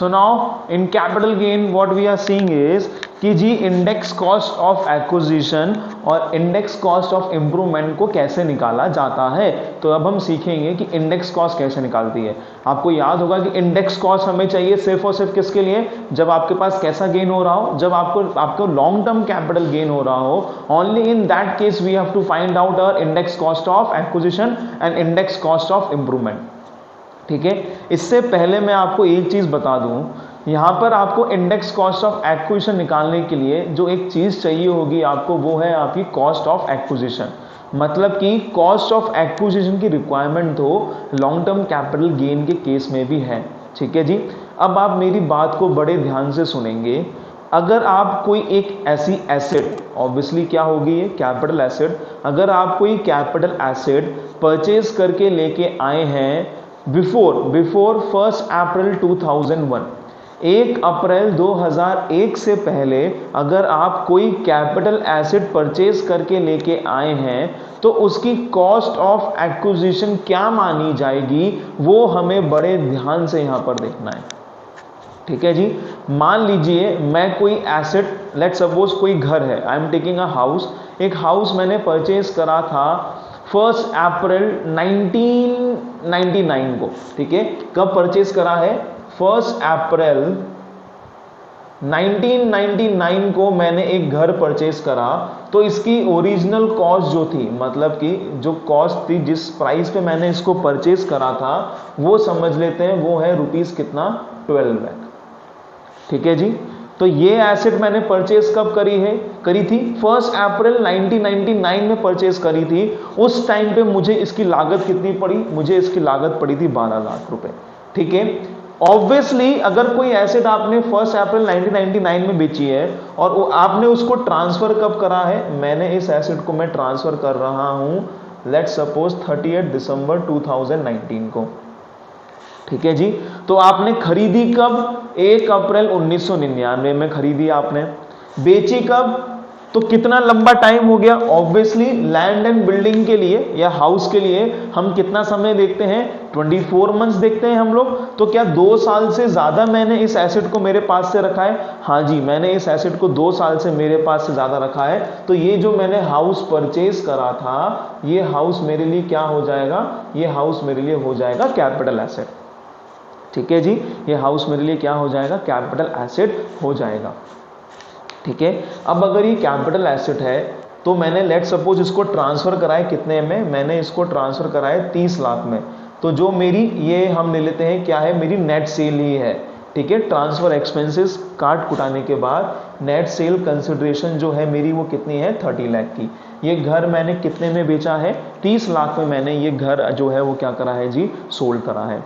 So now in capital gain what we are seeing is कि जी index cost of acquisition और index cost of improvement को कैसे निकाला जाता है। तो अब हम सीखेंगे कि इंडेक्स कॉस्ट कैसे निकालती है। आपको याद होगा कि इंडेक्स कॉस्ट हमें चाहिए सिर्फ और सिर्फ किसके लिए, जब आपके पास कैसा गेन हो रहा हो, जब आपको लॉन्ग टर्म कैपिटल गेन हो रहा हो। Only in that case we have to find out our index cost of acquisition and index cost of improvement. ठीक है, इससे पहले मैं आपको एक चीज बता दूं, यहां पर आपको इंडेक्स कॉस्ट ऑफ एक्विजिशन निकालने के लिए जो एक चीज चाहिए होगी आपको, वो है आपकी कॉस्ट ऑफ एक्विजिशन। मतलब कि कॉस्ट ऑफ एक्विजिशन की रिक्वायरमेंट तो लॉन्ग टर्म कैपिटल गेन के केस में भी है। ठीक है जी, अब आप मेरी बात को बड़े ध्यान से सुनेंगे। अगर आप कोई एक ऐसी एसेट, ऑब्वियसली क्या होगी ये कैपिटल एसेट, अगर आप कोई कैपिटल एसेट परचेज करके लेके आए हैं बिफोर 1 अप्रैल 2001, 1 अप्रैल 2001 से पहले अगर आप कोई कैपिटल एसेट परचेज करके लेके आए हैं तो उसकी कॉस्ट ऑफ एक्विजिशन क्या मानी जाएगी, वो हमें बड़े ध्यान से यहां पर देखना है। ठीक है जी, मान लीजिए मैं कोई एसेट, लेट सपोज कोई घर है, I am taking a house, एक हाउस मैंने परचेज करा था 1 अप्रैल 1999 को। ठीक है, कब परचेज करा है, 1 अप्रैल 1999 को मैंने एक घर परचेज करा। तो इसकी ओरिजिनल कॉस्ट जो थी, मतलब कि जो कॉस्ट थी, जिस प्राइस पे मैंने इसको परचेज करा था, वो समझ लेते हैं वो है रुपीस कितना, 12 लाख। ठीक है जी, तो ये एसेट मैंने परचेज कब करी थी 1 अप्रैल 1999 में परचेज करी थी। उस टाइम पे मुझे इसकी लागत कितनी पड़ी, मुझे इसकी लागत पड़ी थी 12 लाख रुपए। ठीक है, ऑब्वियसली अगर कोई एसेट आपने 1 अप्रैल 1999 में बेची है और आपने उसको ट्रांसफर कब करा है, मैंने इस एसेट को मैं ट्रांसफर कर रहा हूं लेट सपोज 30 दिसंबर 2019 को। ठीक है जी, तो आपने खरीदी कब, 1 अप्रैल 1999 में खरीदी आपने, बेची कब, तो कितना लंबा टाइम हो गया। ऑब्वियसली लैंड एंड बिल्डिंग के लिए या हाउस के लिए हम कितना समय देखते हैं, 24 मंथ्स देखते हैं हम लोग। तो क्या 2 साल से ज्यादा मैंने इस एसेट को मेरे पास से रखा है, हाँ जी, मैंने इस एसेट को 2 साल से मेरे पास से ज्यादा रखा है। तो ये जो मैंने हाउस परचेज करा था, ये हाउस मेरे लिए क्या हो जाएगा, ये हाउस मेरे लिए हो जाएगा कैपिटल एसेट। ठीक है जी, ये हाउस मेरे लिए क्या हो जाएगा, कैपिटल एसेट हो जाएगा। ठीक है, अब अगर ये कैपिटल एसेट है तो मैंने लेट सपोज इसको ट्रांसफर कराए कितने में, मैंने इसको ट्रांसफर कराए 30 लाख में। तो जो मेरी ये हम ले लेते हैं क्या है, मेरी नेट सेल ही है। ठीक है, ट्रांसफर एक्सपेंसेस काट कुटाने के बाद नेट सेल कंसिडरेशन जो है मेरी वो कितनी है, 30 लाख की। ये घर मैंने कितने में बेचा है, 30 लाख में मैंने ये घर जो है वो क्या करा है जी, सोल्ड करा है।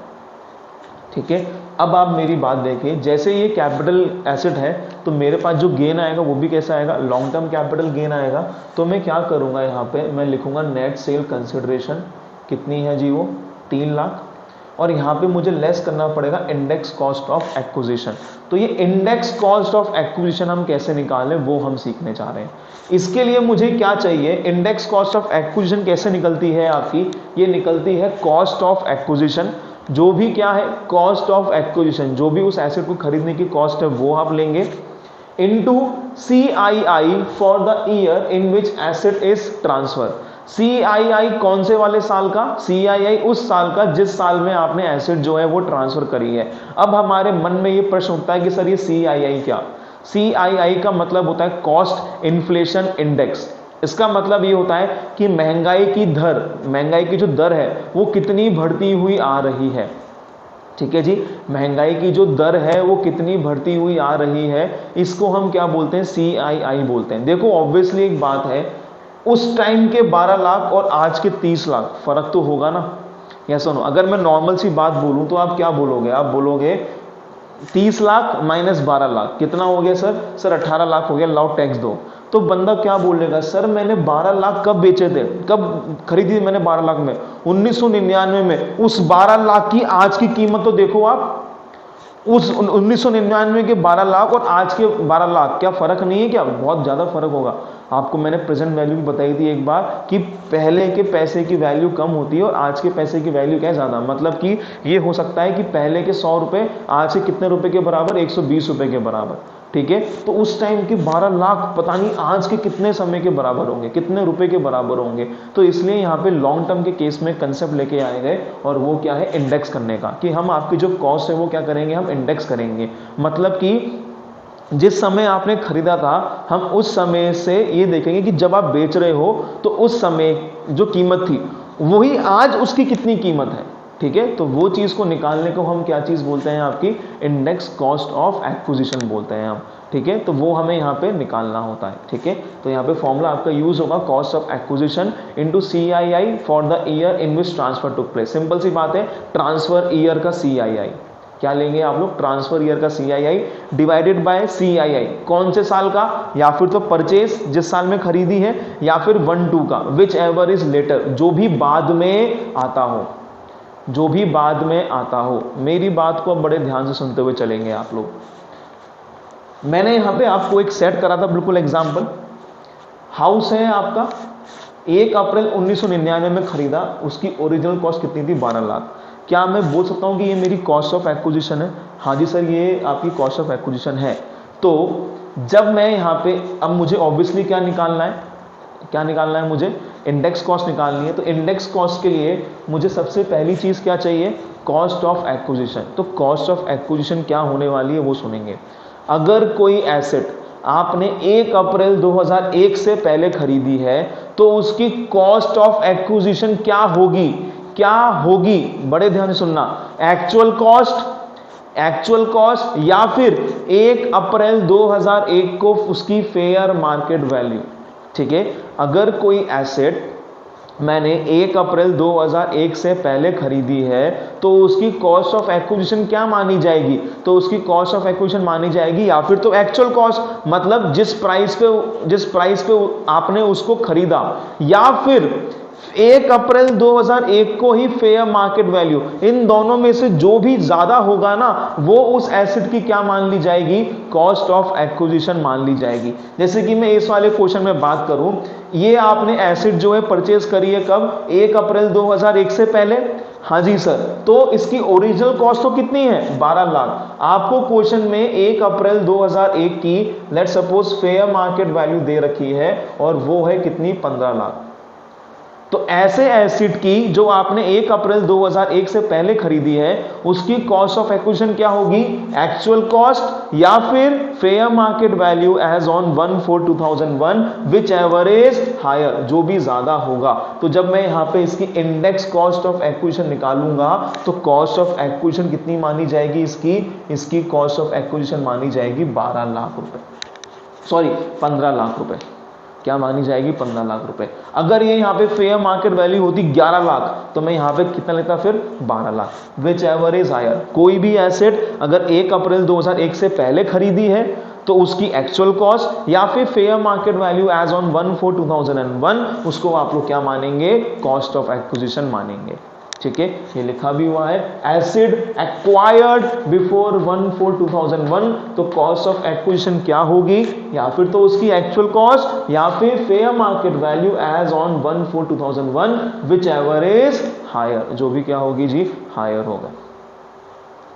ठीक है, अब आप मेरी बात देखिए, जैसे ये कैपिटल एसेट है तो मेरे पास जो गेन आएगा वो भी कैसा आएगा, लॉन्ग टर्म कैपिटल गेन आएगा। तो मैं क्या करूंगा, यहाँ पे मैं लिखूंगा नेट सेल कंसिडरेशन कितनी है जी, वो 3 लाख, और यहाँ पे मुझे लेस करना पड़ेगा इंडेक्स कॉस्ट ऑफ एक्विजिशन। तो ये इंडेक्स कॉस्ट ऑफ एक्विजिशन हम कैसे निकालें वो हम सीखने जा रहे हैं। इसके लिए मुझे क्या चाहिए, इंडेक्स कॉस्ट ऑफ एक्विजिशन कैसे निकलती है आपकी, ये निकलती है कॉस्ट ऑफ एक्विजिशन, जो भी क्या है, कॉस्ट ऑफ एक्विजिशन, जो भी उस एसेट को खरीदने की कॉस्ट है वो आप लेंगे, into CII for the year in which asset is transfer. CII कौन से वाले साल का, CII उस साल का जिस साल में आपने एसेट जो है वो ट्रांसफर करी है। अब हमारे मन में ये प्रश्न उठता है कि सर ये CII क्या, CII का मतलब होता है कॉस्ट इन्फ्लेशन इंडेक्स। इसका मतलब ये होता है कि महंगाई की जो दर है वो कितनी बढ़ती हुई आ रही है। ठीक है जी, महंगाई की जो दर है वो कितनी बढ़ती हुई आ रही है, इसको हम क्या बोलते हैं, CII बोलते हैं। देखो ऑब्वियसली एक बात है, उस टाइम के 12 लाख और आज के 30 लाख फर्क तो होगा ना, या सुनो, अगर मैं नॉर्मल सी बात बोलूं तो आप क्या बोलोगे, आप बोलोगे 30 लाख माइनस 12 लाख कितना हो गया सर 18 लाख हो गया, लाओ टैक्स दो। तो बंदा क्या बोलेगा, सर मैंने 12 लाख कब बेचे थे, कब खरीदी मैंने 12 लाख में, 1999 में। उस 12 लाख की आज की कीमत तो देखो आप, उस 1999 के 12 लाख और आज के 12 लाख, क्या फर्क नहीं है? क्या बहुत ज्यादा फर्क होगा। आपको मैंने प्रेजेंट वैल्यू भी बताई थी एक बार कि पहले के पैसे की वैल्यू कम होती है और आज के पैसे की वैल्यू क्या है? ज्यादा। मतलब कि ये हो सकता है कि पहले के 100 रुपए आज से कितने रुपए के बराबर? 120 रुपए के बराबर। ठीक है, तो उस टाइम के 12 लाख पता नहीं आज के कितने समय के बराबर होंगे, कितने रुपए के बराबर होंगे। तो इसलिए यहाँ पे लॉन्ग टर्म के केस में कंसेप्ट लेके आए गए, और वो क्या है? इंडेक्स करने का, कि हम आपकी जो कॉस्ट है वो क्या करेंगे? हम इंडेक्स करेंगे। मतलब कि जिस समय आपने खरीदा था, हम उस समय से ये देखेंगे कि जब आप बेच रहे हो तो उस समय जो कीमत थी वही आज उसकी कितनी कीमत है। ठीक है, तो वो चीज को निकालने को हम क्या चीज बोलते हैं? आपकी इंडेक्स कॉस्ट ऑफ एक्विजिशन बोलते हैं हम। ठीक है, तो वो हमें यहाँ पे निकालना होता है। ठीक है, तो यहाँ पे फॉर्मूला आपका यूज होगा cost of acquisition into CII for the year in which transfer took place. Simple सी बात है, ट्रांसफर ईयर का CII क्या लेंगे आप लोग? ट्रांसफर ईयर का CII डिवाइडेड बाय CII कौन से साल का? या फिर तो परचेस जिस साल में खरीदी है, या फिर 1-2 का, विच एवर इज लेटर, जो भी बाद में आता हो, जो भी बाद में आता हो। मेरी बात को अब बड़े ध्यान से सुनते हुए चलेंगे आप लोग। मैंने यहां पे आपको एक सेट करा था, बिल्कुल एग्जांपल। हाउस है आपका, 1 अप्रैल 1999 में खरीदा, उसकी ओरिजिनल कॉस्ट कितनी थी? 12 लाख। क्या मैं बोल सकता हूं कि ये मेरी कॉस्ट ऑफ एक्विजिशन है? हाँ जी सर, ये आपकी कॉस्ट ऑफ एक्विजिशन है। तो जब मैं यहाँ पे, अब मुझे ऑब्वियसली क्या निकालना है? क्या निकालना है मुझे? इंडेक्स कॉस्ट निकालनी है। तो इंडेक्स कॉस्ट के लिए मुझे सबसे पहली चीज क्या चाहिए? Cost of acquisition. तो कॉस्ट ऑफ एक्विजिशन क्या होने वाली है वो सुनेंगे। अगर कोई एसेट आपने 1 अप्रैल 2001 से पहले खरीदी है तो उसकी कॉस्ट ऑफ एक्विजिशन क्या होगी? क्या होगी? बड़े ध्यान से सुनना। एक्चुअल कॉस्ट या फिर 1 अप्रैल 2001 को उसकी फेयर मार्केट वैल्यू। ठीक है, अगर कोई एसेट मैंने 1 अप्रैल 2001 से पहले खरीदी है तो उसकी कॉस्ट ऑफ एक्विजिशन क्या मानी जाएगी? तो उसकी कॉस्ट ऑफ एक्विजिशन मानी जाएगी या फिर तो एक्चुअल कॉस्ट, मतलब जिस प्राइस पे आपने उसको खरीदा, या फिर 1 अप्रैल 2001 को ही फेयर मार्केट वैल्यू। इन दोनों में से जो भी ज्यादा होगा ना, वो उस एसेट की क्या मान ली जाएगी? कॉस्ट ऑफ एक्विजिशन मान ली जाएगी। जैसे कि मैं इस वाले क्वेश्चन में बात करूं, ये आपने एसेट जो है परचेज करी है कब? 1 अप्रैल 2001 से पहले। हाँ जी सर, तो इसकी ओरिजिनल कॉस्ट तो कितनी है? 12 लाख। आपको क्वेश्चन में 1 अप्रैल 2001 की let's suppose fair market value दे रखी है, और वो है कितनी? 15 लाख। तो ऐसे एसेट की जो आपने 1 अप्रैल 2001 से पहले खरीदी है, उसकी कॉस्ट ऑफ एक्विजिशन क्या होगी? एक्चुअल कॉस्ट या फिर fair market value as on 1/4/2001, whichever is higher, जो भी ज्यादा होगा। तो जब मैं यहां पे इसकी इंडेक्स कॉस्ट ऑफ एक्विजिशन निकालूंगा तो कॉस्ट ऑफ एक्विजिशन कितनी मानी जाएगी? इसकी कॉस्ट ऑफ एक्विजिशन मानी जाएगी 12 लाख रुपए, सॉरी 15 लाख रुपए। क्या मानी जाएगी? 15 लाख रुपए। अगर ये यहाँ पे फेयर मार्केट वैल्यू होती 11 लाख तो मैं यहाँ पे कितना लेता? फिर 12 lakh. Whichever is higher, कोई भी एसेट अगर 1 अप्रैल 2001 से पहले खरीदी है तो उसकी एक्चुअल कॉस्ट या फिर fair market value as on 1/4/2001, उसको आप लोग क्या मानेंगे? कॉस्ट ऑफ एक्विजिशन मानेंगे। ठीक है, ये लिखा भी हुआ है, एसिड एक्वायर्ड बिफोर 1/4/2001। तो कॉस्ट ऑफ एक्विजिशन क्या होगी? या फिर तो उसकी एक्चुअल कॉस्ट या फिर fair market value as on 1/4/2001, whichever is higher, जो भी क्या होगी जी? हायर होगा।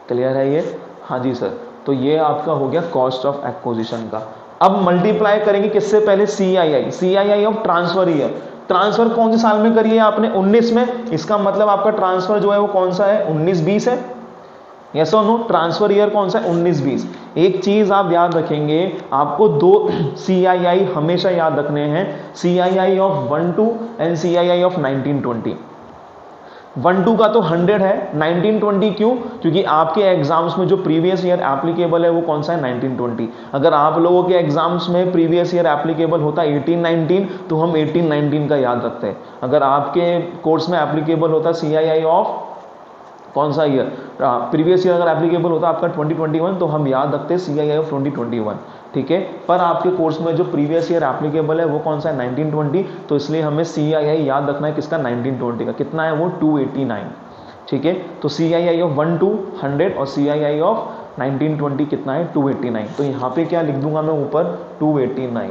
क्लियर है ये? हाँ जी सर, तो ये आपका हो गया कॉस्ट ऑफ एक्विजिशन का। अब मल्टीप्लाई करेंगे किससे पहले? CII of transfer year. Transfer कौन से साल में करी है आपने? 19 में। इसका मतलब आपका ट्रांसफर जो है वो कौन सा है? 19-20 है। यस और नो? ट्रांसफर ईयर कौन सा है? 19-20। एक चीज आप याद रखेंगे, आपको 2 CII हमेशा याद रखने हैं, CII of 1-2 and CII of 19-20। 1-2 का तो 100 है, 19-20 क्यों? क्योंकि आपके एग्जाम्स में जो प्रीवियस ईयर एप्लीकेबल है वो कौन सा है? 19-20। अगर आप लोगों के एग्जाम्स में प्रीवियस ईयर एप्लीकेबल होता है 18-19 तो हम 18-19 का याद रखते हैं। अगर आपके कोर्स में एप्लीकेबल होता CII ऑफ कौन सा ईयर, प्रीवियस ईयर अगर एप्लीकेबल होता आपका 2021 तो हम याद रखते हैं CII ऑफ 2021। ठीक है, पर आपके कोर्स में जो प्रीवियस ईयर एप्लीकेबल है वो कौन सा है? 19-20। तो इसलिए हमें CII याद रखना है किसका? 19-20 का। कितना है वो? 289। ठीक है, तो CII ऑफ 1-2 100 और CII ऑफ 1920 कितना है 289, तो यहाँ पे क्या लिख दूंगा मैं ऊपर 289।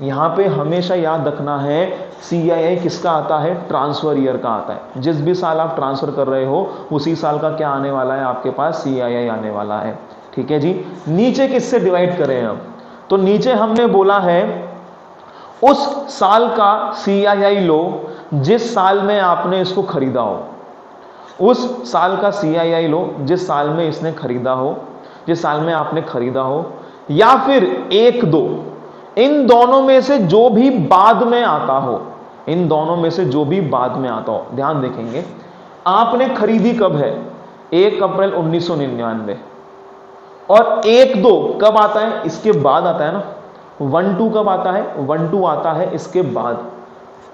यहाँ पे हमेशा याद रखना है CII किसका आता है, ट्रांसफर ईयर का आता है। जिस भी साल आप ट्रांसफर कर रहे हो उसी साल का क्या आने वाला है आपके पास, CII आने वाला है। ठीक है जी। नीचे किससे डिवाइड करें अब, तो नीचे हमने बोला है उस साल का CII लो जिस साल में आपने इसको खरीदा हो, उस साल का CII लो जिस साल में इसने खरीदा हो, जिस साल में आपने खरीदा हो, या फिर 1 2 इन दोनों में से जो भी बाद में आता हो, इन दोनों में से जो भी बाद में आता हो। ध्यान देखेंगे आपने खरीदी कब है, 1 अप्रैल 1999, और 1 2 कब आता है, इसके बाद आता है ना। 1 2 कब आता है, 1 2 आता है इसके बाद।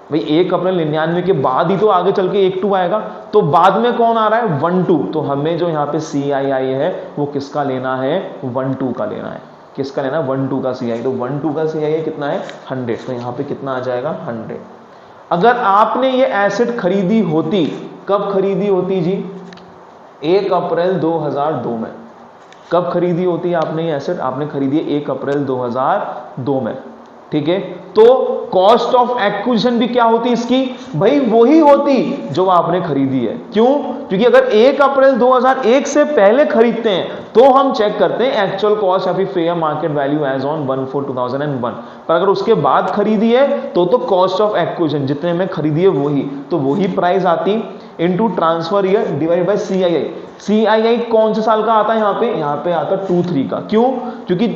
भाई 1 अप्रैल 99 के बाद ही तो आगे चल के 1 2 आएगा, तो बाद में कौन आ रहा है, 1 2। तो हमें जो यहाँ पे CII है वो किसका लेना है, 1 2 का लेना है। किसका लेना है, 1 2 का CII। तो 1 2 का CII कितना है, 100। तो यहाँ पे कितना आ जाएगा, 100। अगर आपने ये एसेट खरीदी होती, कब खरीदी होती जी, 1 अप्रैल 2002 में। कब खरीदी होती है आपने ये एसेट, आपने खरीदी है 1 अप्रैल 2002 में। ठीक है, तो कॉस्ट ऑफ एक्विजिशन भी क्या होती इसकी, भाई वही होती जो आपने खरीदी है। क्यों, क्योंकि अगर 1 अप्रैल 2001 से पहले खरीदते हैं तो हम चेक करते हैं एक्चुअल कॉस्ट या फिर fair market value as on 1/4/2001। पर अगर उसके बाद खरीदी है तो कॉस्ट ऑफ एक्विजिशन जितने में खरीदी है वही, तो वही प्राइस आती into transfer year divide by CII। CII कौन से साल का आता है यहाँ पे आता है 2-3 का। क्यों, क्योंकि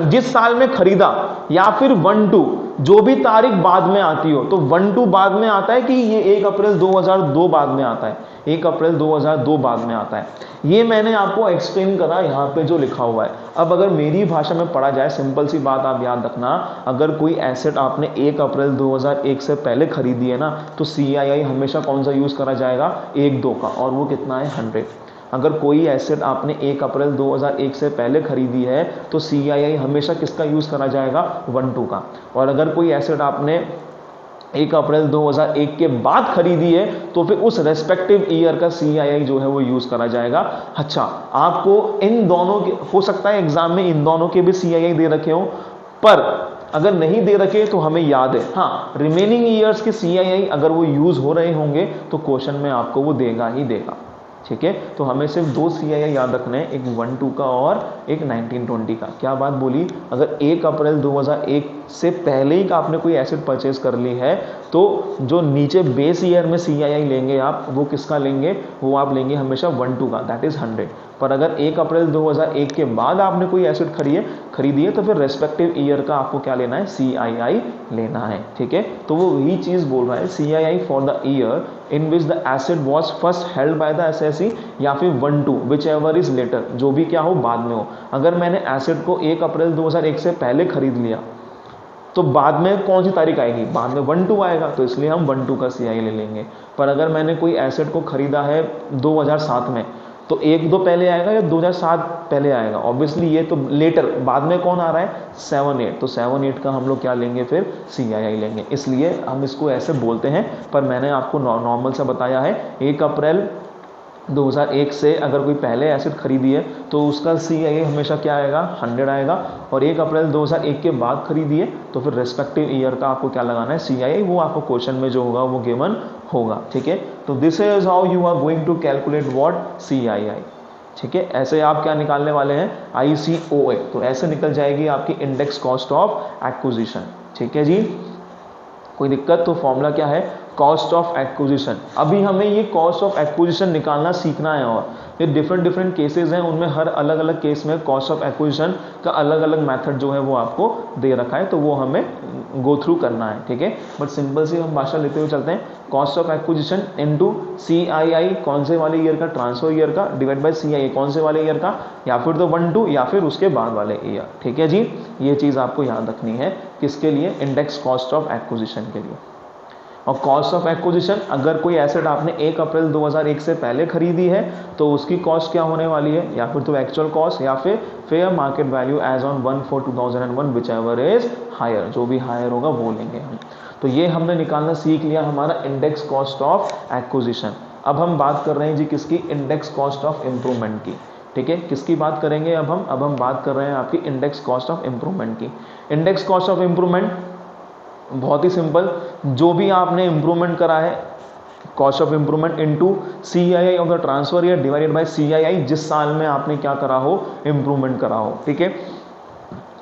जिस साल में खरीदा या फिर 1 2 जो भी तारीख बाद में आती हो, तो 1 2 बाद में आता है कि ये 1 अप्रैल 2002 बाद में आता है, 1 अप्रैल 2002 बाद में आता है। ये मैंने आपको एक्सप्लेन करा यहाँ पे जो लिखा हुआ है। अब अगर मेरी भाषा में पढ़ा जाए, सिंपल सी बात आप याद रखना, अगर कोई एसेट आपने 1 अप्रैल 2001 से पहले खरीदी है ना, तो CII हमेशा कौन सा यूज करा जाएगा, 1 2 का, और वो कितना है, 100। अगर कोई एसेट आपने 1 अप्रैल 2001 से पहले खरीदी है तो CII हमेशा किसका यूज करा जाएगा, 1 2 का। और अगर कोई एसेट आपने 1 अप्रैल 2001 के बाद खरीदी है तो फिर उस रेस्पेक्टिव ईयर का CII जो है वो यूज करा जाएगा। अच्छा, आपको इन दोनों के, हो सकता है एग्जाम में इन दोनों के भी CII दे रखे हो, पर अगर नहीं दे रखे तो हमें याद है, हाँ रिमेनिंग ईयर्स के CII अगर वो यूज हो रहे होंगे तो क्वेश्चन में आपको वो देगा ही देगा। ठीक है, तो हमें सिर्फ 2 CII याद रखने हैं, एक 1 2 का और एक 1920 का। क्या बात बोली, अगर 1 अप्रैल 2001 से पहले ही का आपने कोई एसेट परचेज कर ली है तो जो नीचे बेस ईयर में CII लेंगे आप, वो किसका लेंगे, वो आप लेंगे हमेशा 1 2 का, दैट इज 100। पर अगर 1 अप्रैल 2001 के बाद आपने कोई एसेट खरीदी है तो फिर रेस्पेक्टिव ईयर का आपको क्या लेना है, CII लेना है। ठीक है, तो वो वही चीज बोल रहा है, CII for the year in which the asset was first held by the SSE, या फिर 1 2 विच एवर इज लेटर, जो भी क्या हो बाद में हो। अगर मैंने एसेट को 1 अप्रैल 2001 से पहले खरीद लिया तो बाद में कौन सी तारीख आएगी, बाद में 1 2 आएगा, तो इसलिए हम 1 2 का CII ले लेंगे। पर अगर मैंने कोई एसेट को खरीदा है 2007 में तो 1 2 पहले आएगा या 2007 पहले आएगा, ऑब्वियसली ये तो लेटर, बाद में कौन आ रहा है, 7 8, तो 7 8 का हम लोग क्या लेंगे, फिर CII लेंगे। इसलिए हम इसको ऐसे बोलते हैं, पर मैंने आपको नॉर्मल सा बताया है। 1 अप्रैल 2001 से अगर कोई पहले एसेट खरीदी है तो उसका CII हमेशा क्या आएगा, 100 आएगा, और 1 अप्रैल 2001 के बाद खरीदी है तो फिर रेस्पेक्टिव ईयर का आपको क्या लगाना है, CII, वो आपको क्वेश्चन में जो होगा वो गिवन होगा। ठीक है, तो this is how you are going to calculate what, CII। ठीक है, ऐसे आप क्या निकालने वाले हैं, ICOA, तो ऐसे निकल जाएगी आपकी इंडेक्स कॉस्ट ऑफ एक्विजिशन। ठीक है जी, कोई दिक्कत, तो फॉर्मूला क्या है, कॉस्ट ऑफ एक्विजिशन। अभी हमें ये कॉस्ट ऑफ एक्विजिशन निकालना सीखना है, और ये डिफरेंट केसेस हैं, उनमें हर अलग अलग केस में कॉस्ट ऑफ एक्विजिशन का अलग अलग मेथड जो है वो आपको दे रखा है, तो वो हमें गो थ्रू करना है। ठीक है, बट सिंपल सी हम भाषा लेते हुए चलते हैं, cost of acquisition into CII कौन से वाले ईयर का, ट्रांसफर ईयर का, डिवाइड बाय CII कौन से वाले ईयर का, या फिर तो 1 2 या फिर उसके बाद वाले ईयर। ठीक है जी, ये चीज आपको याद रखनी है, किसके लिए, इंडेक्स कॉस्ट ऑफ एक्विजिशन के लिए। और कॉस्ट ऑफ एक्विजिशन, अगर कोई एसेट आपने 1 अप्रैल 2001 से पहले खरीदी है तो उसकी कॉस्ट क्या होने वाली है, या फिर तो एक्चुअल कॉस्ट या फिर fair market value as on 1/4/2001 whichever is higher, जो भी हायर होगा वो लेंगे हम। तो ये हमने निकालना सीख लिया, हमारा इंडेक्स कॉस्ट ऑफ एक्विजिशन। अब हम बात कर रहे हैं जी किसकी, इंडेक्स कॉस्ट ऑफ इंप्रूवमेंट की। ठीक है, किसकी बात करेंगे अब हम बात कर रहे हैं आपकी इंडेक्स कॉस्ट ऑफ इम्प्रूवमेंट की। इंडेक्स कॉस्ट ऑफ इम्प्रूवमेंट बहुत ही सिंपल, जो भी आपने इम्प्रूवमेंट करा है, cost of improvement into CII of the transfer year divided by CII, जिस साल में आपने क्या करा हो, इम्प्रूवमेंट करा हो। ठीक है,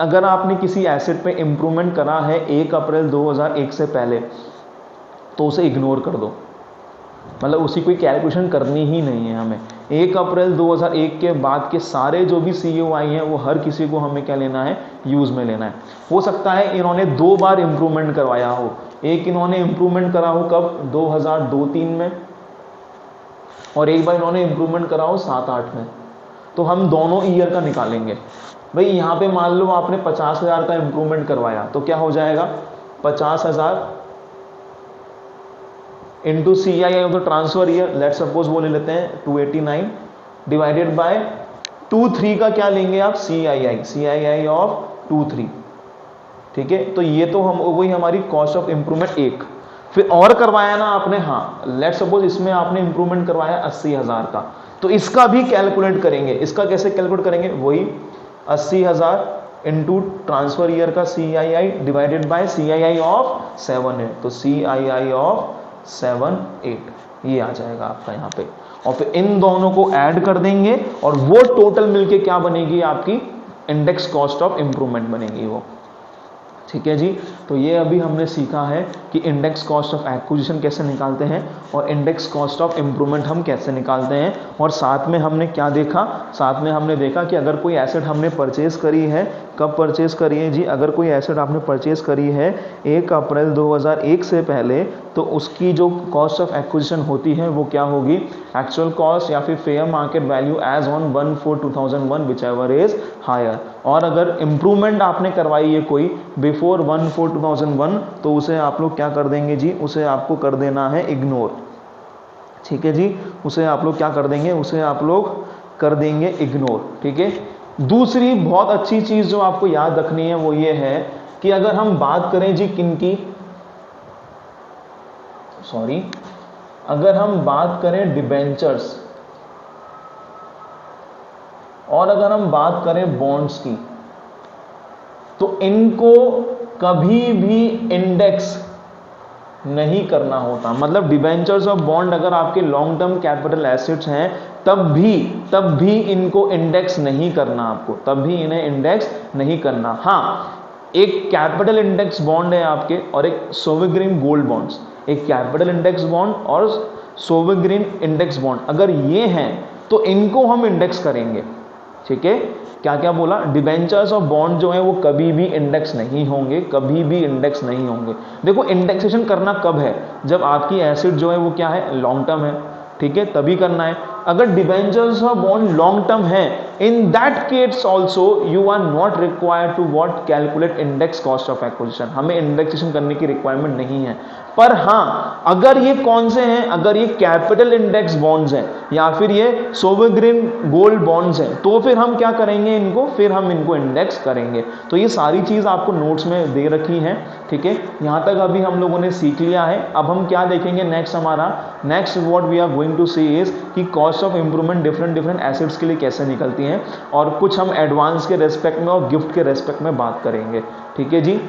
अगर आपने किसी एसेट पे इम्प्रूवमेंट करा है 1 अप्रैल 2001 से पहले, तो उसे इग्नोर कर दो, मतलब उसी कोई कैलकुलेशन करनी ही नहीं है हमें। 1 अप्रैल 2001 के बाद के सारे जो भी COI हैं वो हर किसी को हमें क्या लेना है, यूज़ में लेना है। हो सकता है इन्होंने 2 बार इम्प्रूवमेंट करवाया हो, एक इन्होंने इम्प्रूवमेंट करा हो कब, 2002-03 में, और एक बार इन्होंने इम्प्रूवमेंट करा हो 7-8 में। तो हम दोनों ईयर का निकालेंगे। भाई यहाँ पे मान लो आपने 50,000 का इम्प्रूवमेंट करवाया, तो क्या हो जाएगा, 50,000 into CII of the transfer year, let suppose वो ले लेते हैं 289, डिवाइडेड बाय 23 का क्या लेंगे आप, CII ऑफ 23। ठीक है, तो ये तो हम वही हमारी कॉस्ट ऑफ इम्प्रूवमेंट एक। फिर और करवाया ना आपने, हाँ लेट सपोज इसमें आपने इम्प्रूवमेंट करवाया 80,000 का, तो इसका भी कैलकुलेट करेंगे। इसका कैसे कैलकुलेट करेंगे, वही 80,000 इंटू ट्रांसफर ईयर का CII divided by CII of 7-8, तो CII ऑफ 7-8 ये आ जाएगा आपका यहाँ पे, और फिर इन दोनों को ऐड कर देंगे और वो टोटल मिलके क्या बनेगी, आपकी इंडेक्स कॉस्ट ऑफ इम्प्रूवमेंट बनेगी वो। ठीक है जी, तो ये अभी हमने सीखा है कि इंडेक्स कॉस्ट ऑफ एक्विजिशन कैसे निकालते हैं और इंडेक्स कॉस्ट ऑफ इम्प्रूवमेंट हम कैसे निकालते हैं। और साथ में हमने क्या देखा, साथ में हमने देखा कि अगर कोई एसेट हमने परचेज करी है, कब परचेज करी है जी, अगर कोई एसेट आपने परचेज करी है 1 अप्रैल 2001 से पहले, तो उसकी जो कॉस्ट ऑफ एक्विजिशन होती है वो क्या होगी, एक्चुअल कॉस्ट या फिर fair market value as on 1/4/2001 whichever is higher. और अगर इम्प्रूवमेंट आपने करवाई है कोई बिफोर 1/4/2001, तो उसे आप लोग क्या कर देंगे जी, उसे आपको कर देना है इग्नोर। ठीक है जी, उसे आप लोग क्या कर देंगे, उसे आप लोग कर देंगे इग्नोर। ठीक है, दूसरी बहुत अच्छी चीज जो आपको याद रखनी है वो ये है कि अगर हम बात करें जी किनकी, अगर हम बात करें डिबेंचर्स और अगर हम बात करें बॉन्ड्स की, तो इनको कभी भी इंडेक्स नहीं करना होता। मतलब डिबेंचर्स और बॉन्ड अगर आपके लॉन्ग टर्म कैपिटल एसेट्स हैं, तब भी इनको इंडेक्स नहीं करना आपको, तब भी इन्हें इंडेक्स नहीं करना। हाँ, एक कैपिटल इंडेक्स बॉन्ड है आपके और एक सोवरेन गोल्ड बॉन्ड्स, एक कैपिटल इंडेक्स बॉन्ड और सोवरेन इंडेक्स बॉन्ड, अगर ये हैं तो इनको हम इंडेक्स करेंगे। ठीक है, क्या क्या बोला, डिबेंचर्स और बॉन्ड जो है वो कभी भी इंडेक्स नहीं होंगे, कभी भी इंडेक्स नहीं होंगे। देखो इंडेक्सेशन करना कब है, जब आपकी एसेट जो है वो क्या है, लॉन्ग टर्म है। ठीक है, तभी करना है। अगर डिबेंचर्स और बॉन्ड लॉन्ग टर्म है, in that case also you are not required to what, calculate index cost of acquisition. हमें इंडेक्सेशन करने की रिक्वायरमेंट नहीं है। पर हाँ, अगर ये कौन से हैं, अगर ये कैपिटल इंडेक्स बॉन्ड्स हैं या फिर ये सोवरेन गोल्ड बॉन्ड्स हैं, तो फिर हम क्या करेंगे, इनको फिर हम इनको इंडेक्स करेंगे। तो ये सारी चीज आपको नोट्स में दे रखी है। ठीक है, यहां तक अभी हम लोगों ने सीख लिया है। अब हम क्या देखेंगे नेक्स्ट, हमारा next what we are going to see is कि cost of improvement different assets के लिए कैसे निकलती हैं, और कुछ हम एडवांस के रेस्पेक्ट में और गिफ्ट के रेस्पेक्ट में बात करेंगे। ठीक है जी।